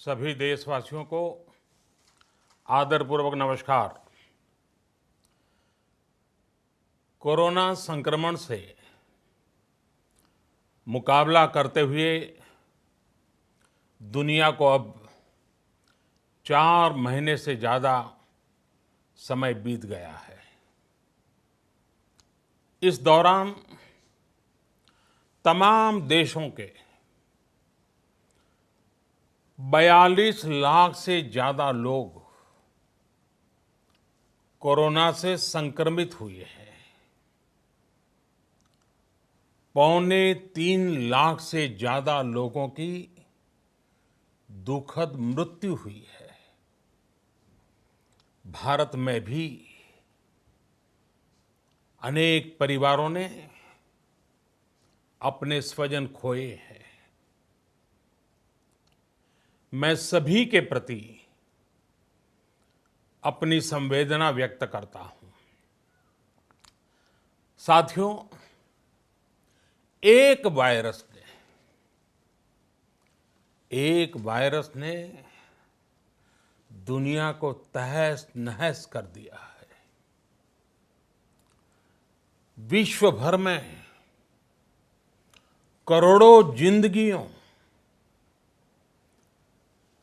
सभी देशवासियों को आदरपूर्वक नमस्कार। कोरोना संक्रमण से मुकाबला करते हुए दुनिया को अब 4 महीने से ज़्यादा समय बीत गया है। इस दौरान तमाम देशों के 42 लाख से ज़्यादा लोग कोरोना से संक्रमित हुए हैं। 2.25 लाख से ज़्यादा लोगों की दुखद मृत्यु हुई है। भारत में भी अनेक परिवारों ने अपने स्वजन खोए हैं। मैं सभी के प्रति अपनी संवेदना व्यक्त करता हूं। साथियों, एक वायरस ने दुनिया को तहस नहस कर दिया है। विश्व भर में करोड़ों जिंदगियों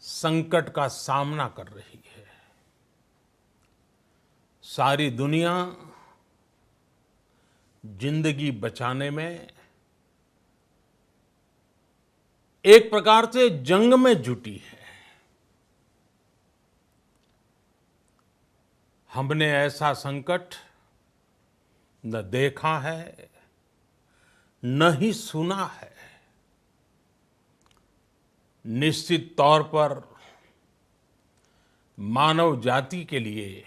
संकट का सामना कर रही है। सारी दुनिया जिंदगी बचाने में एक प्रकार से जंग में जुटी है। हमने ऐसा संकट न देखा है, न ही सुना है। निश्चित तौर पर मानव जाति के लिए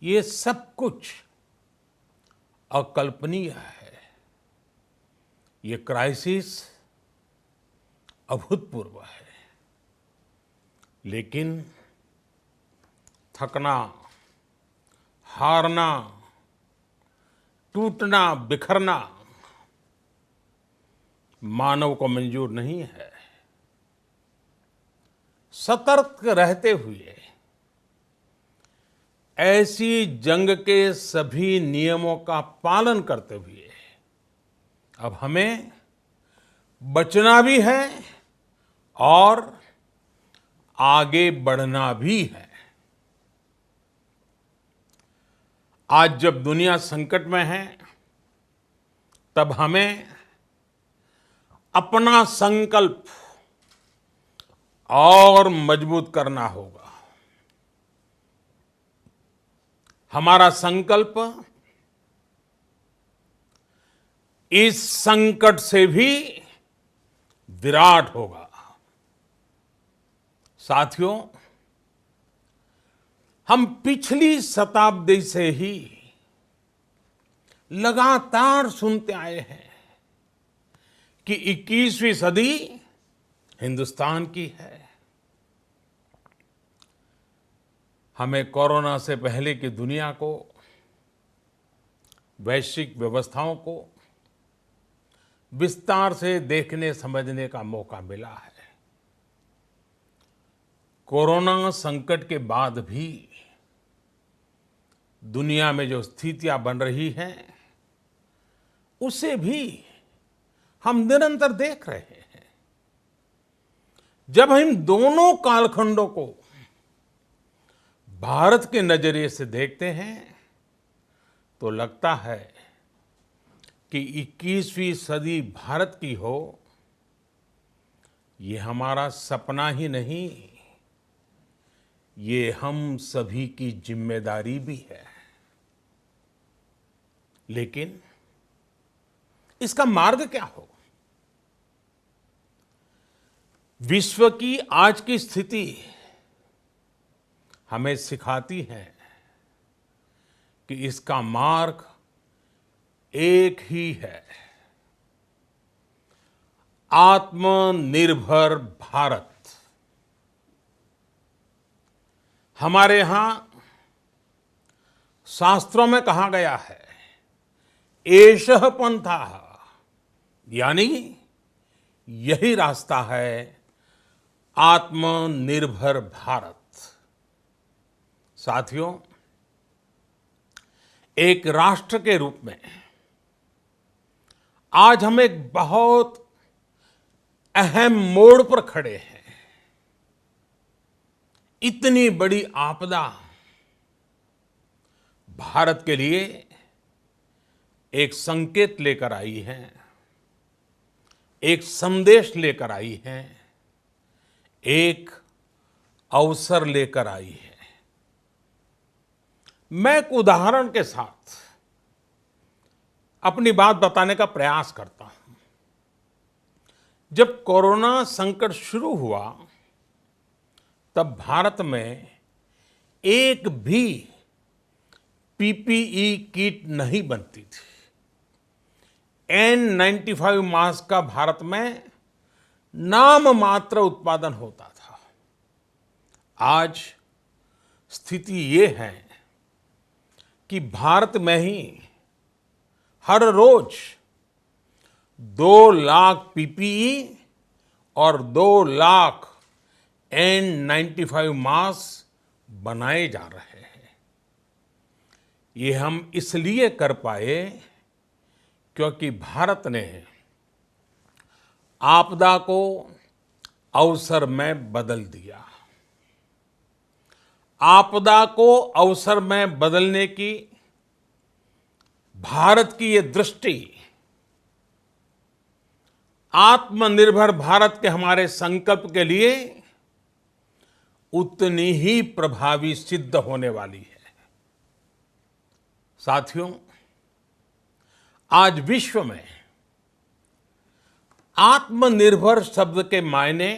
ये सब कुछ अकल्पनीय है। ये क्राइसिस अभूतपूर्व है। लेकिन थकना, हारना, टूटना, बिखरना मानव को मंजूर नहीं है। सतर्क रहते हुए ऐसी जंग के सभी नियमों का पालन करते हुए अब हमें बचना भी है और आगे बढ़ना भी है। आज जब दुनिया संकट में है, तब हमें अपना संकल्प और मजबूत करना होगा। हमारा संकल्प इस संकट से भी विराट होगा। साथियों, हम पिछली शताब्दी से ही लगातार सुनते आए हैं कि 21वीं सदी हिंदुस्तान की है। हमें कोरोना से पहले की दुनिया को, वैश्विक व्यवस्थाओं को विस्तार से देखने समझने का मौका मिला है। कोरोना संकट के बाद भी दुनिया में जो स्थितियां बन रही हैं, उसे भी हम निरंतर देख रहे हैं। जब हम दोनों कालखंडों को भारत के नजरिए से देखते हैं, तो लगता है कि 21वीं सदी भारत की हो, ये हमारा सपना ही नहीं, ये हम सभी की जिम्मेदारी भी है। लेकिन इसका मार्ग क्या हो? विश्व की आज की स्थिति हमें सिखाती है कि इसका मार्ग एक ही है, आत्मनिर्भर भारत। हमारे यहां शास्त्रों में कहा गया है, एषः पंथः, यानी यही रास्ता है आत्मनिर्भर भारत। साथियों, एक राष्ट्र के रूप में आज हम एक बहुत अहम मोड़ पर खड़े हैं। इतनी बड़ी आपदा भारत के लिए एक संकेत लेकर आई है, एक संदेश लेकर आई है, एक अवसर लेकर आई है। मैं एक उदाहरण के साथ अपनी बात बताने का प्रयास करता हूं। जब कोरोना संकट शुरू हुआ तब भारत में एक भी पीपीई किट नहीं बनती थी। N95 मास्क का भारत में नाम मात्र उत्पादन होता था। आज स्थिति ये है कि भारत में ही हर रोज 2 लाख पीपीई और 2 लाख N95 मास्क बनाए जा रहे हैं। ये हम इसलिए कर पाए क्योंकि भारत ने आपदा को अवसर में बदल दिया। आपदा को अवसर में बदलने की भारत की ये दृष्टि आत्मनिर्भर भारत के हमारे संकल्प के लिए उतनी ही प्रभावी सिद्ध होने वाली है। साथियों, आज विश्व में आत्मनिर्भर शब्द के मायने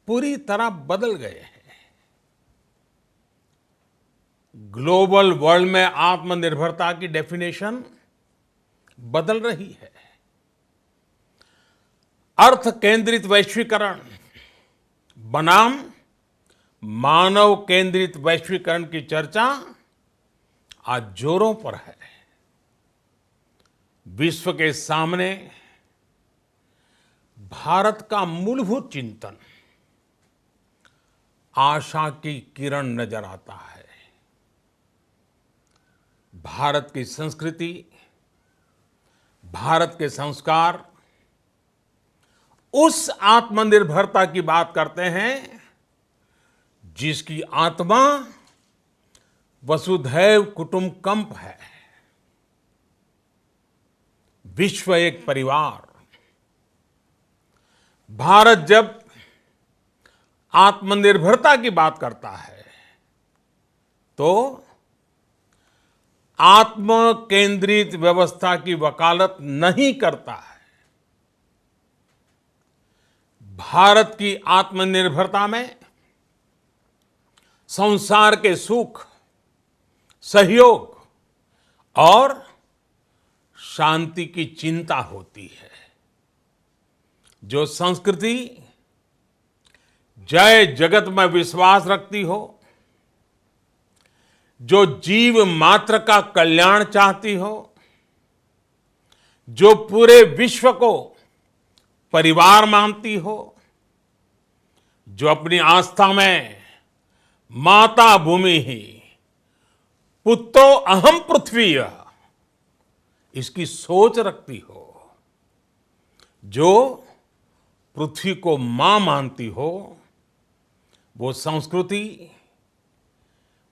पूरी तरह बदल गए हैं। ग्लोबल वर्ल्ड में आत्मनिर्भरता की डेफिनेशन बदल रही है। अर्थ केंद्रित वैश्वीकरण बनाम मानव केंद्रित वैश्वीकरण की चर्चा आज जोरों पर है। विश्व के सामने भारत का मूलभूत चिंतन आशा की किरण नजर आता है। भारत की संस्कृति, भारत के संस्कार उस आत्मनिर्भरता की बात करते हैं जिसकी आत्मा वसुधैव कुटुंबकम है। विश्व एक परिवार। भारत जब आत्मनिर्भरता की बात करता है तो आत्म केंद्रित व्यवस्था की वकालत नहीं करता है। भारत की आत्मनिर्भरता में संसार के सुख, सहयोग और शांति की चिंता होती है। जो संस्कृति जय जगत में विश्वास रखती हो, जो जीव मात्र का कल्याण चाहती हो, जो पूरे विश्व को परिवार मानती हो, जो अपनी आस्था में माता भूमि ही पुत्रो अहम पृथ्वी इसकी सोच रखती हो, जो पृथ्वी को मां मानती हो, वो संस्कृति,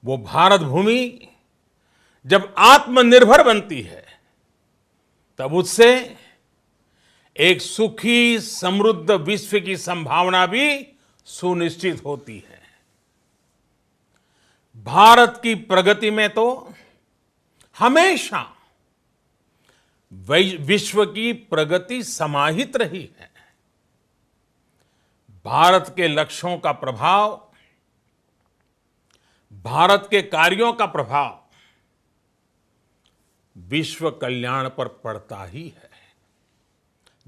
वो भारत भूमि जब आत्मनिर्भर बनती है तब उससे एक सुखी समृद्ध विश्व की संभावना भी सुनिश्चित होती है। भारत की प्रगति में तो हमेशा विश्व की प्रगति समाहित रही है। भारत के लक्ष्यों का प्रभाव, भारत के कार्यों का प्रभाव विश्व कल्याण पर पड़ता ही है।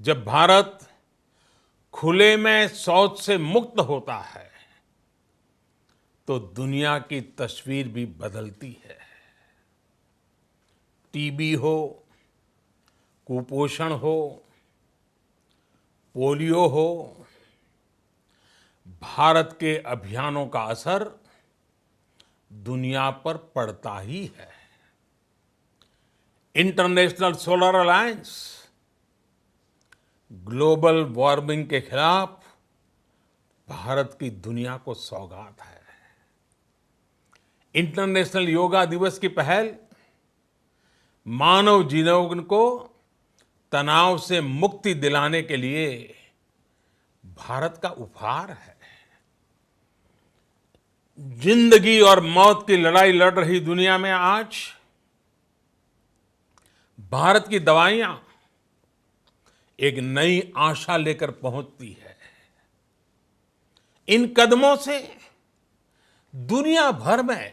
जब भारत खुले में शौच से मुक्त होता है तो दुनिया की तस्वीर भी बदलती है। टीबी हो, कुपोषण हो, पोलियो हो, भारत के अभियानों का असर दुनिया पर पड़ता ही है। International solar alliance global warming के खिलाफ भारत की दुनिया को सौगात है। इंटरनेशनल योगा दिवस की पहल मानव जीवन को तनाव से मुक्ति दिलाने के लिए भारत का उपहार है। जिंदगी और मौत की लड़ाई लड़ रही दुनिया में आज भारत की दवाइयां एक नई आशा लेकर पहुंचती है। इन कदमों से दुनिया भर में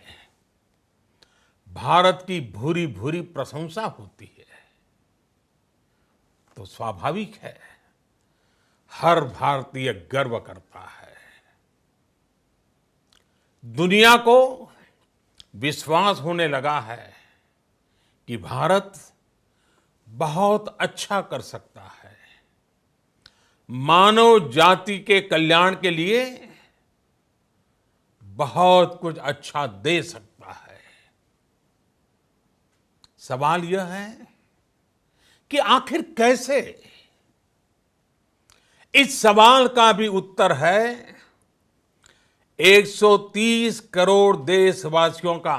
भारत की भूरी भूरी प्रशंसा होती है। तो स्वाभाविक है, हर भारतीय गर्व करता है। दुनिया को विश्वास होने लगा है कि भारत बहुत अच्छा कर सकता है, मानव जाति के कल्याण के लिए बहुत कुछ अच्छा दे सकता है। सवाल यह है कि आखिर कैसे? इस सवाल का भी उत्तर है 130 करोड़ देशवासियों का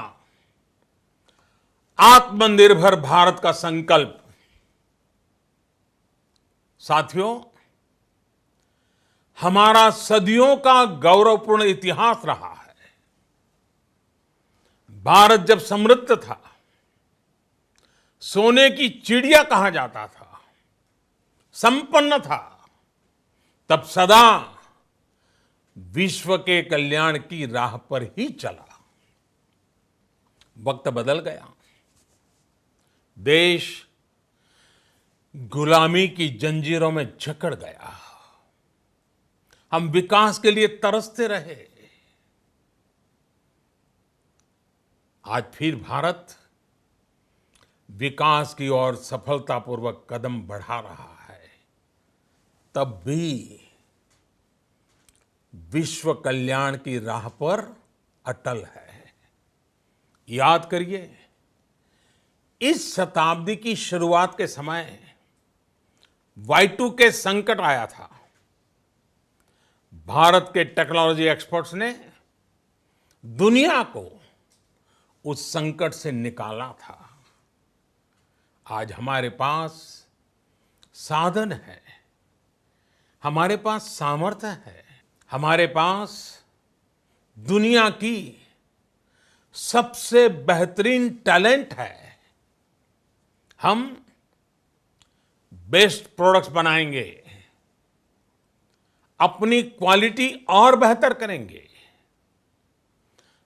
आत्मनिर्भर भारत का संकल्प। साथियों, हमारा सदियों का गौरवपूर्ण इतिहास रहा है। भारत जब समृद्ध था, सोने की चिड़िया कहा जाता था, संपन्न था, तब सदा विश्व के कल्याण की राह पर ही चला। वक्त बदल गया, देश गुलामी की जंजीरों में जकड़ गया। हम विकास के लिए तरसते रहे। आज फिर भारत विकास की ओर सफलतापूर्वक कदम बढ़ा रहा है। तब भी विश्व कल्याण की राह पर अटल है। याद करिए, इस शताब्दी की शुरुआत के समय Y2K संकट आया था। भारत के टेक्नोलॉजी एक्सपर्ट्स ने दुनिया को उस संकट से निकाला था। आज हमारे पास साधन है, हमारे पास सामर्थ्य है, हमारे पास दुनिया की सबसे बेहतरीन टैलेंट है। हम बेस्ट प्रोडक्ट्स बनाएंगे, अपनी क्वालिटी और बेहतर करेंगे,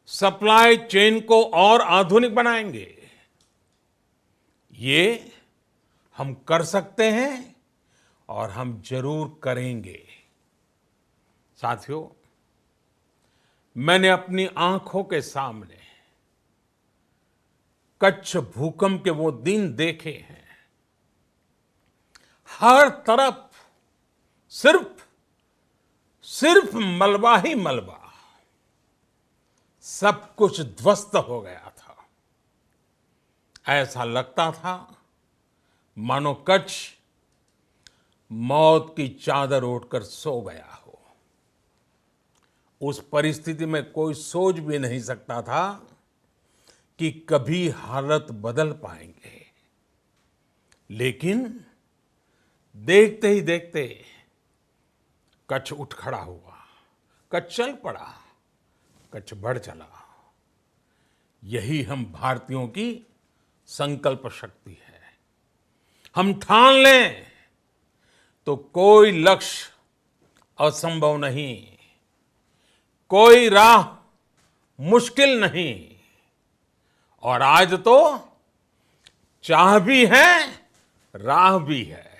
सप्लाई चेन को और आधुनिक बनाएंगे। ये हम कर सकते हैं और हम जरूर करेंगे। साथियों, मैंने अपनी आंखों के सामने कच्छ भूकंप के वो दिन देखे हैं। हर तरफ सिर्फ मलबा ही मलबा, सब कुछ ध्वस्त हो गया था। ऐसा लगता था मानो कच्छ मौत की चादर ओढ़कर सो गया हो। उस परिस्थिति में कोई सोच भी नहीं सकता था कि कभी हालत बदल पाएंगे। लेकिन देखते ही देखते कच्छ उठ खड़ा हुआ, कच्छ चल पड़ा, कच्छ बढ़ चला। यही हम भारतीयों की संकल्प शक्ति है। हम ठान लें तो कोई लक्ष्य असंभव नहीं, कोई राह मुश्किल नहीं। और आज तो चाह भी है, राह भी है।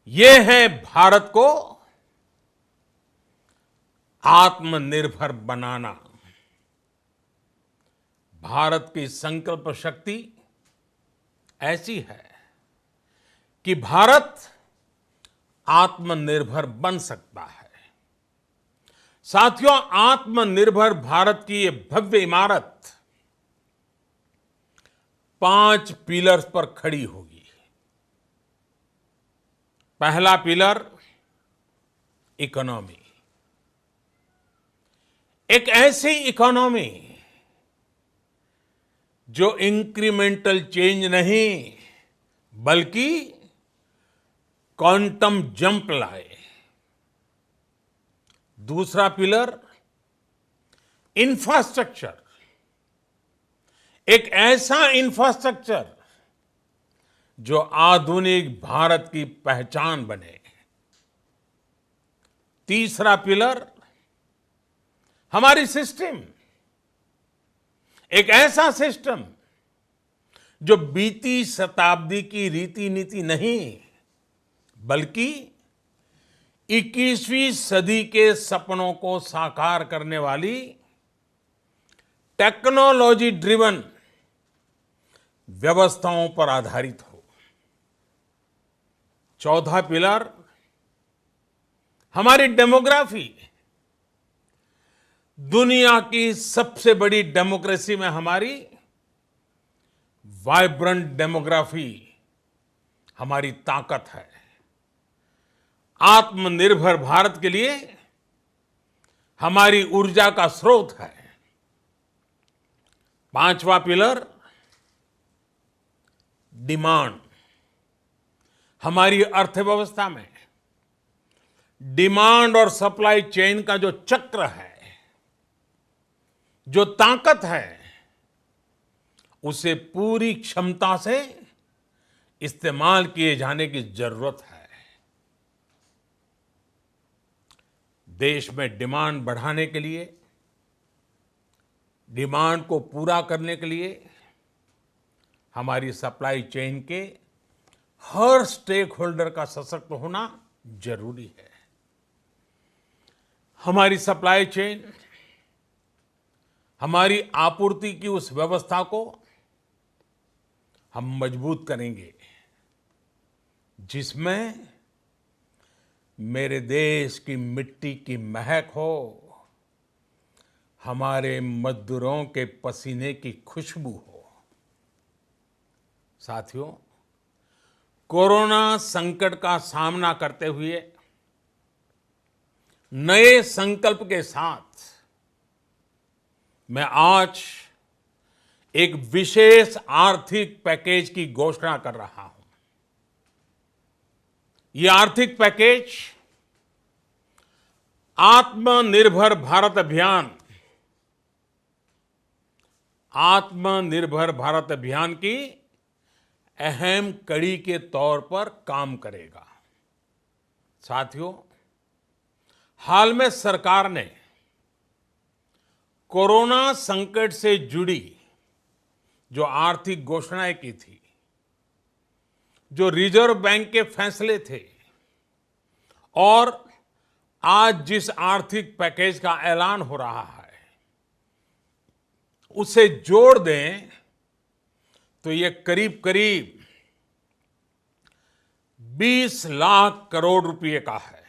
ये है भारत को आत्मनिर्भर बनाना। भारत की संकल्प शक्ति ऐसी है कि भारत आत्मनिर्भर बन सकता है। साथियों, आत्मनिर्भर भारत की ये भव्य इमारत 5 पिलर्स पर खड़ी होगी। पहला पिलर, इकोनॉमी। एक ऐसी इकोनॉमी जो इंक्रीमेंटल चेंज नहीं बल्कि क्वांटम जंप लाए। दूसरा पिलर, इंफ्रास्ट्रक्चर। एक ऐसा इंफ्रास्ट्रक्चर जो आधुनिक भारत की पहचान बने। तीसरा पिलर, हमारी सिस्टम। एक ऐसा सिस्टम जो बीती शताब्दी की रीति नीति नहीं बल्कि 21वीं सदी के सपनों को साकार करने वाली टेक्नोलॉजी ड्रिवन व्यवस्थाओं पर आधारित हो। चौथा पिलर, हमारी डेमोग्राफी। दुनिया की सबसे बड़ी डेमोक्रेसी में हमारी वाइब्रेंट डेमोग्राफी हमारी ताकत है। आत्मनिर्भर भारत के लिए हमारी ऊर्जा का स्रोत है। पांचवा पिलर, डिमांड। हमारी अर्थव्यवस्था में डिमांड और सप्लाई चेन का जो चक्र है, जो ताकत है, उसे पूरी क्षमता से इस्तेमाल किए जाने की जरूरत है। देश में डिमांड बढ़ाने के लिए, डिमांड को पूरा करने के लिए हमारी सप्लाई चेन के हर स्टेक होल्डर का सशक्त होना जरूरी है। हमारी सप्लाई चेन, हमारी आपूर्ति की उस व्यवस्था को हम मजबूत करेंगे जिसमें मेरे देश की मिट्टी की महक हो, हमारे मजदूरों के पसीने की खुशबू हो। साथियों, कोरोना संकट का सामना करते हुए नए संकल्प के साथ मैं आज एक विशेष आर्थिक पैकेज की घोषणा कर रहा हूं। ये आर्थिक पैकेज आत्मनिर्भर भारत अभियान, आत्मनिर्भर भारत अभियान की अहम कड़ी के तौर पर काम करेगा। साथियों, हाल में सरकार ने कोरोना संकट से जुड़ी जो आर्थिक घोषणाएं की थी, जो रिजर्व बैंक के फैसले थे और आज जिस आर्थिक पैकेज का ऐलान हो रहा है, उसे जोड़ दें तो ये करीब करीब 20 लाख करोड़ रुपए का है।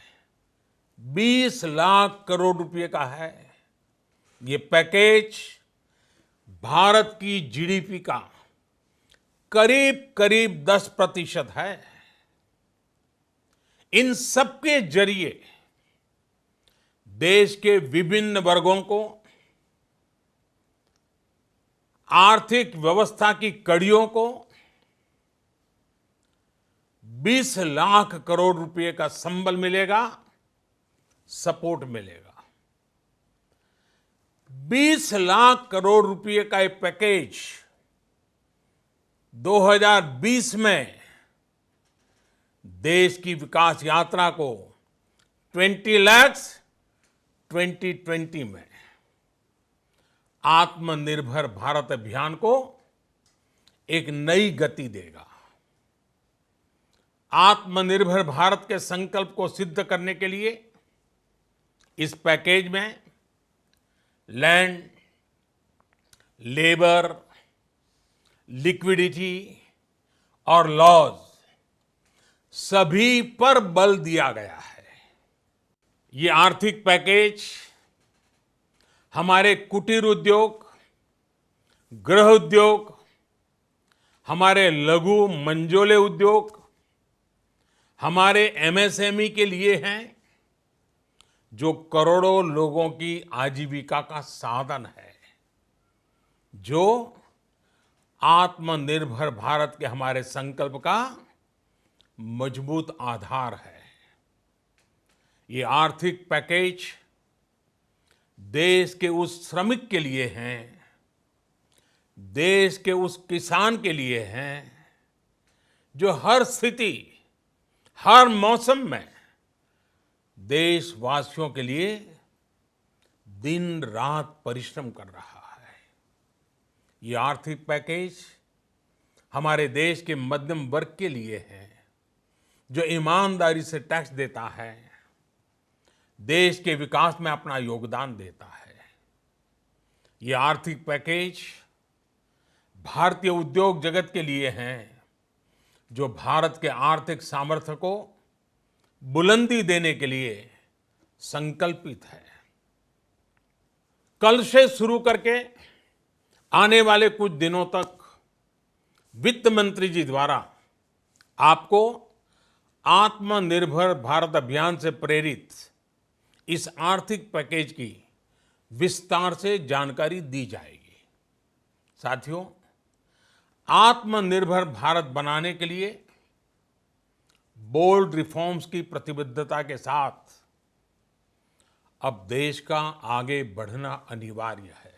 20 लाख करोड़ रुपए का है। ये पैकेज भारत की जीडीपी का करीब करीब 10% है। इन सबके जरिए देश के विभिन्न वर्गों को आर्थिक व्यवस्था की कड़ियों को 20 लाख करोड़ रुपए का संबल मिलेगा, सपोर्ट मिलेगा। 20 लाख करोड़ रुपए का ये पैकेज 2020 में देश की विकास यात्रा को 20 लाख 2020 में आत्मनिर्भर भारत अभियान को एक नई गति देगा। आत्मनिर्भर भारत के संकल्प को सिद्ध करने के लिए इस पैकेज में लैंड, लेबर, लिक्विडिटी और लॉज सभी पर बल दिया गया है। ये आर्थिक पैकेज हमारे कुटीर उद्योग, गृह उद्योग, हमारे लघु मंझोले उद्योग, हमारे एमएसएमई के लिए हैं, जो करोड़ों लोगों की आजीविका का साधन है, जो आत्मनिर्भर भारत के हमारे संकल्प का मजबूत आधार है। ये आर्थिक पैकेज देश के उस श्रमिक के लिए हैं, देश के उस किसान के लिए हैं, जो हर स्थिति, हर मौसम में देशवासियों के लिए दिन रात परिश्रम कर रहा है। ये आर्थिक पैकेज हमारे देश के मध्यम वर्ग के लिए है, जो ईमानदारी से टैक्स देता है, देश के विकास में अपना योगदान देता है। ये आर्थिक पैकेज भारतीय उद्योग जगत के लिए हैं, जो भारत के आर्थिक सामर्थ्य को बुलंदी देने के लिए संकल्पित है। कल से शुरू करके आने वाले कुछ दिनों तक वित्त मंत्री जी द्वारा आपको आत्मनिर्भर भारत अभियान से प्रेरित इस आर्थिक पैकेज की विस्तार से जानकारी दी जाएगी। साथियों, आत्मनिर्भर भारत बनाने के लिए बोल्ड रिफॉर्म्स की प्रतिबद्धता के साथ अब देश का आगे बढ़ना अनिवार्य है।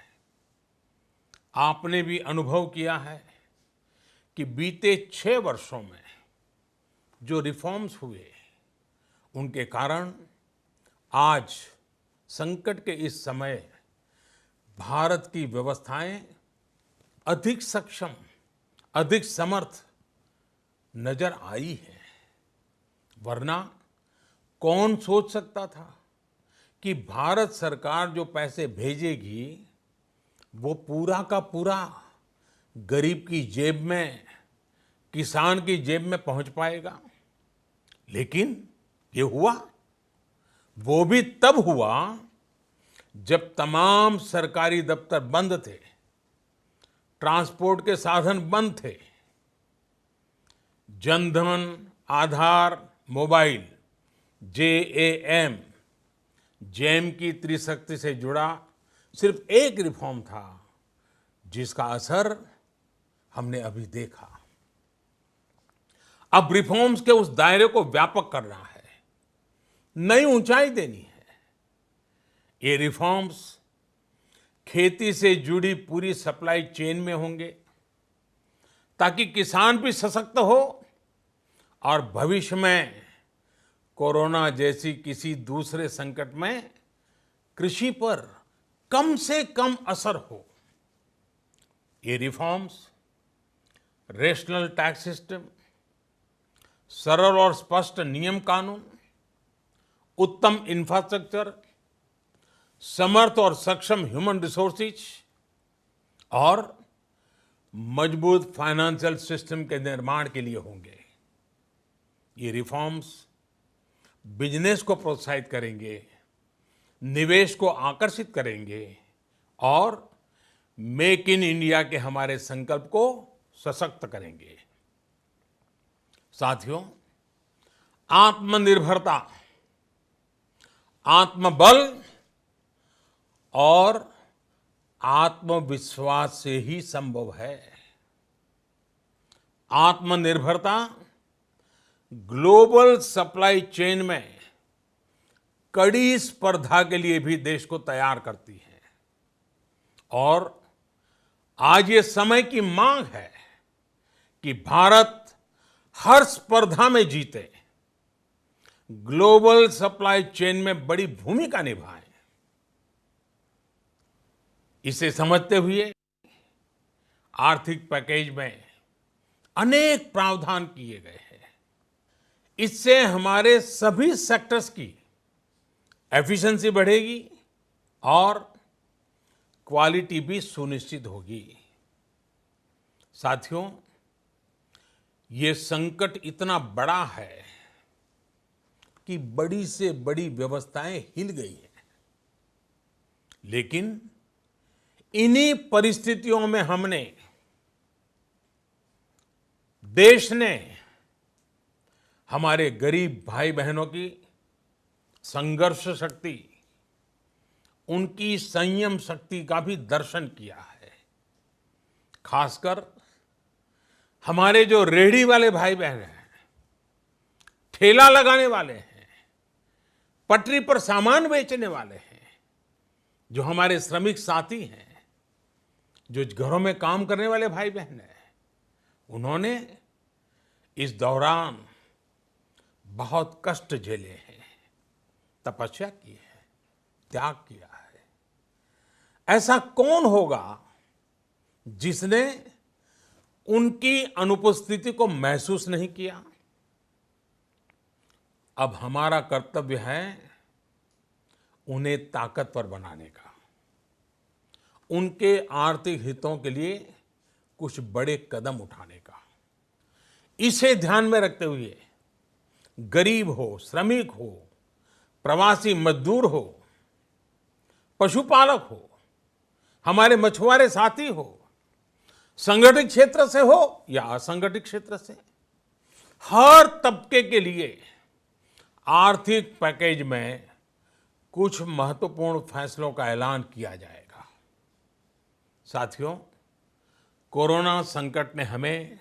आपने भी अनुभव किया है कि बीते 6 वर्षों में जो रिफॉर्म्स हुए, उनके कारण आज संकट के इस समय भारत की व्यवस्थाएं अधिक सक्षम, अधिक समर्थ नजर आई है। वरना कौन सोच सकता था कि भारत सरकार जो पैसे भेजेगी वो पूरा का पूरा गरीब की जेब में, किसान की जेब में पहुंच पाएगा। लेकिन ये हुआ, वो भी तब हुआ जब तमाम सरकारी दफ्तर बंद थे, ट्रांसपोर्ट के साधन बंद थे। जनधन, आधार, मोबाइल, जेएएम, जैम की त्रिशक्ति से जुड़ा सिर्फ एक रिफॉर्म था, जिसका असर हमने अभी देखा। अब रिफॉर्म्स के उस दायरे को व्यापक करना है, नई ऊंचाई देनी है। ये रिफॉर्म्स खेती से जुड़ी पूरी सप्लाई चेन में होंगे, ताकि किसान भी सशक्त हो और भविष्य में कोरोना जैसी किसी दूसरे संकट में कृषि पर कम से कम असर हो। ये रिफॉर्म्स रेशनल टैक्स सिस्टम, सरल और स्पष्ट नियम कानून, उत्तम इंफ्रास्ट्रक्चर, समर्थ और सक्षम ह्यूमन रिसोर्सेज और मजबूत फाइनेंशियल सिस्टम के निर्माण के लिए होंगे। ये रिफॉर्म्स बिजनेस को प्रोत्साहित करेंगे, निवेश को आकर्षित करेंगे और मेक इन इंडिया के हमारे संकल्प को सशक्त करेंगे। साथियों, आत्मनिर्भरता, आत्मबल और आत्मविश्वास से ही संभव है। आत्मनिर्भरता ग्लोबल सप्लाई चेन में कड़ी स्पर्धा के लिए भी देश को तैयार करती है और आज ये समय की मांग है कि भारत हर स्पर्धा में जीते, ग्लोबल सप्लाई चेन में बड़ी भूमिका निभाए। इसे समझते हुए आर्थिक पैकेज में अनेक प्रावधान किए गए हैं। इससे हमारे सभी सेक्टर्स की एफिशिएंसी बढ़ेगी और क्वालिटी भी सुनिश्चित होगी। साथियों, ये संकट इतना बड़ा है कि बड़ी से बड़ी व्यवस्थाएं हिल गई हैं। लेकिन इन्हीं परिस्थितियों में हमने, देश ने हमारे गरीब भाई बहनों की संघर्ष शक्ति, उनकी संयम शक्ति का भी दर्शन किया है। खासकर हमारे जो रेहड़ी वाले भाई बहन हैं, ठेला लगाने वाले हैं, पटरी पर सामान बेचने वाले हैं, जो हमारे श्रमिक साथी हैं, जो घरों में काम करने वाले भाई बहन हैं, उन्होंने इस दौरान बहुत कष्ट झेले हैं, तपस्या की है, त्याग किया है। ऐसा कौन होगा जिसने उनकी अनुपस्थिति को महसूस नहीं किया? अब हमारा कर्तव्य है उन्हें ताकतवर बनाने का, उनके आर्थिक हितों के लिए कुछ बड़े कदम उठाने का। इसे ध्यान में रखते हुए गरीब हो, श्रमिक हो, प्रवासी मजदूर हो, पशुपालक हो, हमारे मछुआरे साथी हो, संगठित क्षेत्र से हो या असंगठित क्षेत्र से, हर तबके के लिए आर्थिक पैकेज में कुछ महत्वपूर्ण फैसलों का ऐलान किया जाएगा। साथियों, कोरोना संकट ने हमें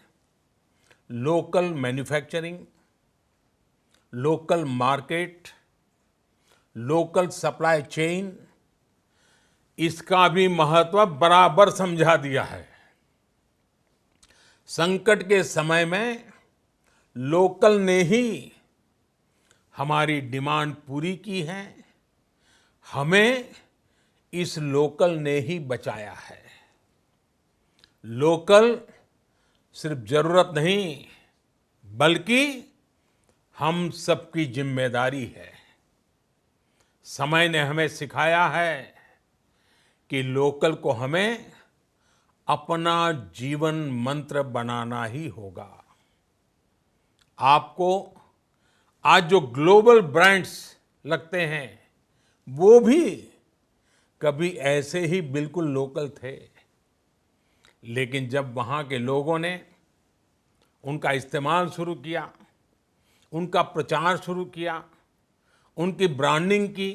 local manufacturing, local market, local supply chain, इसका भी महत्व बराबर समझा दिया है। संकट के समय में लोकल ने ही हमारी डिमांड पूरी की है, हमें इस लोकल ने ही बचाया है। लोकल सिर्फ जरूरत नहीं, बल्कि हम सबकी जिम्मेदारी है। समय ने हमें सिखाया है कि लोकल को हमें अपना जीवन मंत्र बनाना ही होगा। आपको आज जो ग्लोबल ब्रांड्स लगते हैं, वो भी कभी ऐसे ही बिल्कुल लोकल थे, लेकिन जब वहाँ के लोगों ने उनका इस्तेमाल शुरू किया, उनका प्रचार शुरू किया, उनकी ब्रांडिंग की,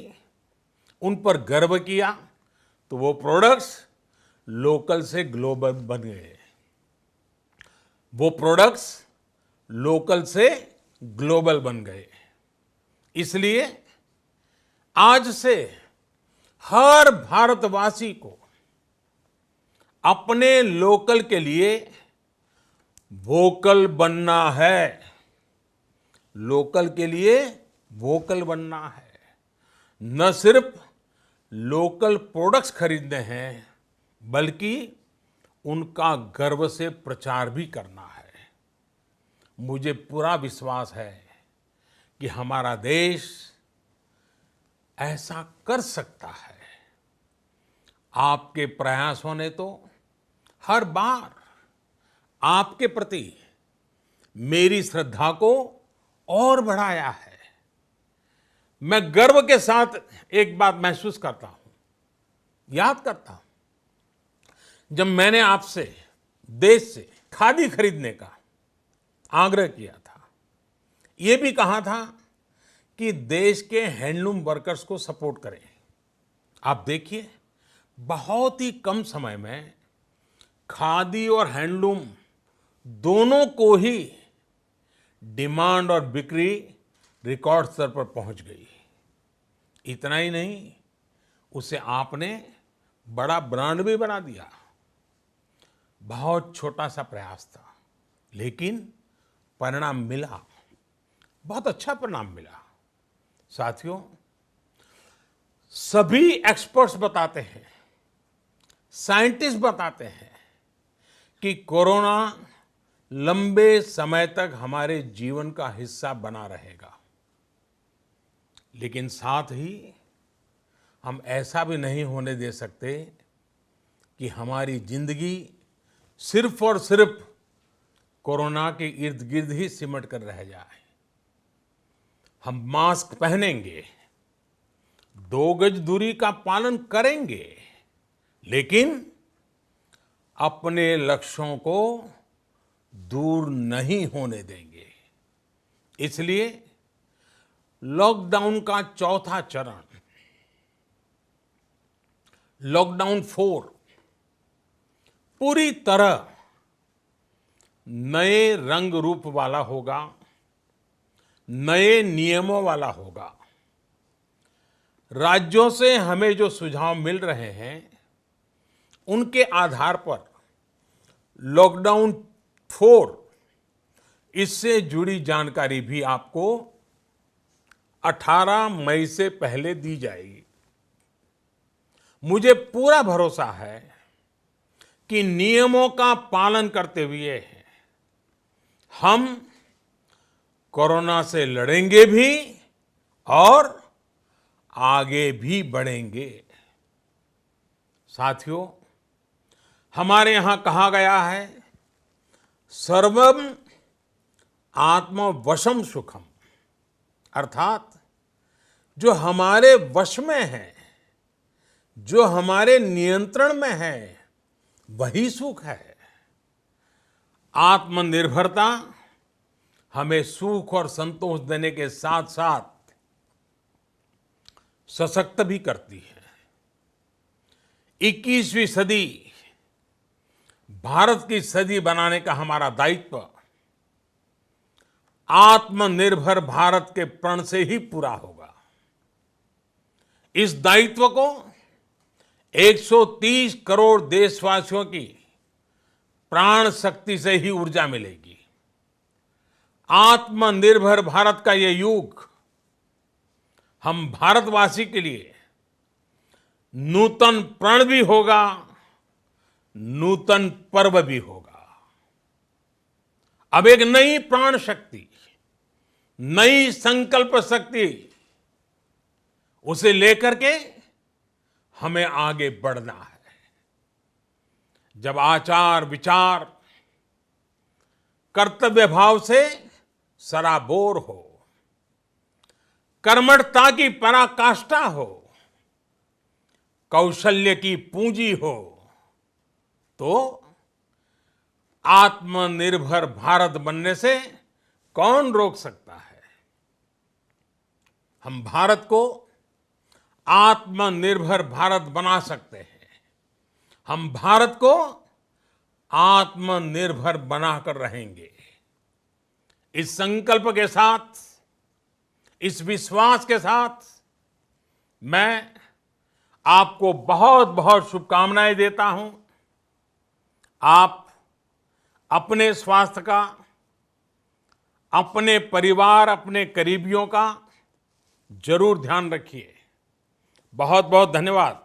उन पर गर्व किया, तो वो प्रोडक्ट्स लोकल से ग्लोबल बन गए। वो प्रोडक्ट्स लोकल से ग्लोबल बन गए। इसलिए आज से हर भारतवासी को अपने लोकल के लिए वोकल बनना है। लोकल के लिए वोकल बनना है। न सिर्फ लोकल प्रोडक्ट्स खरीदने हैं, बल्कि उनका गर्व से प्रचार भी करना है। मुझे पूरा विश्वास है कि हमारा देश ऐसा कर सकता है। आपके प्रयासों ने तो हर बार आपके प्रति मेरी श्रद्धा को और बढ़ाया है। मैं गर्व के साथ एक बात महसूस करता हूं, याद करता हूं, जब मैंने आपसे देश से खादी खरीदने का आग्रह किया था, यह भी कहा था कि देश के हैंडलूम वर्कर्स को सपोर्ट करें। आप देखिए, बहुत ही कम समय में खादी और हैंडलूम दोनों को ही डिमांड और बिक्री रिकॉर्ड स्तर पर पहुंच गई। इतना ही नहीं, उसे आपने बड़ा ब्रांड भी बना दिया। बहुत छोटा सा प्रयास था, लेकिन परिणाम मिला, बहुत अच्छा परिणाम मिला। साथियों, सभी एक्सपर्ट्स बताते हैं, साइंटिस्ट बताते हैं कि कोरोना लंबे समय तक हमारे जीवन का हिस्सा बना रहेगा। लेकिन साथ ही हम ऐसा भी नहीं होने दे सकते कि हमारी जिंदगी सिर्फ और सिर्फ कोरोना के इर्द गिर्द ही सिमट कर रह जाए। हम मास्क पहनेंगे, 2 गज दूरी का पालन करेंगे, लेकिन अपने लक्ष्यों को दूर नहीं होने देंगे। इसलिए लॉकडाउन का चौथा चरण, लॉकडाउन 4, पूरी तरह नए रंग रूप वाला होगा, नए नियमों वाला होगा। राज्यों से हमें जो सुझाव मिल रहे हैं, उनके आधार पर लॉकडाउन 4, इससे जुड़ी जानकारी भी आपको 18 मई से पहले दी जाएगी। मुझे पूरा भरोसा है कि नियमों का पालन करते हुए हम कोरोना से लड़ेंगे भी और आगे भी बढ़ेंगे। साथियों, हमारे यहां कहा गया है, सर्वम आत्मवशम सुखम, अर्थात जो हमारे वश में है, जो हमारे नियंत्रण में है, वही सुख है। आत्मनिर्भरता हमें सुख और संतोष देने के साथ साथ सशक्त भी करती है। 21वीं सदी भारत की सदी बनाने का हमारा दायित्व आत्मनिर्भर भारत के प्रण से ही पूरा होगा। इस दायित्व को 130 करोड़ देशवासियों की प्राण शक्ति से ही ऊर्जा मिलेगी। आत्मनिर्भर भारत का ये युग हम भारतवासी के लिए नूतन प्रण भी होगा, नूतन पर्व भी होगा। अब एक नई प्राण शक्ति, नई संकल्प शक्ति, उसे लेकर के हमें आगे बढ़ना है। जब आचार विचार कर्तव्य भाव से सराबोर हो, कर्मठता की पराकाष्ठा हो, कौशल्य की पूंजी हो, तो आत्मनिर्भर भारत बनने से कौन रोक सकता है। हम भारत को आत्मनिर्भर भारत बना सकते हैं। हम भारत को आत्मनिर्भर बनाकर रहेंगे। इस संकल्प के साथ, इस विश्वास के साथ मैं आपको बहुत बहुत शुभकामनाएं देता हूं। आप अपने स्वास्थ्य का, अपने परिवार, अपने करीबियों का जरूर ध्यान रखिए। बहुत बहुत धन्यवाद।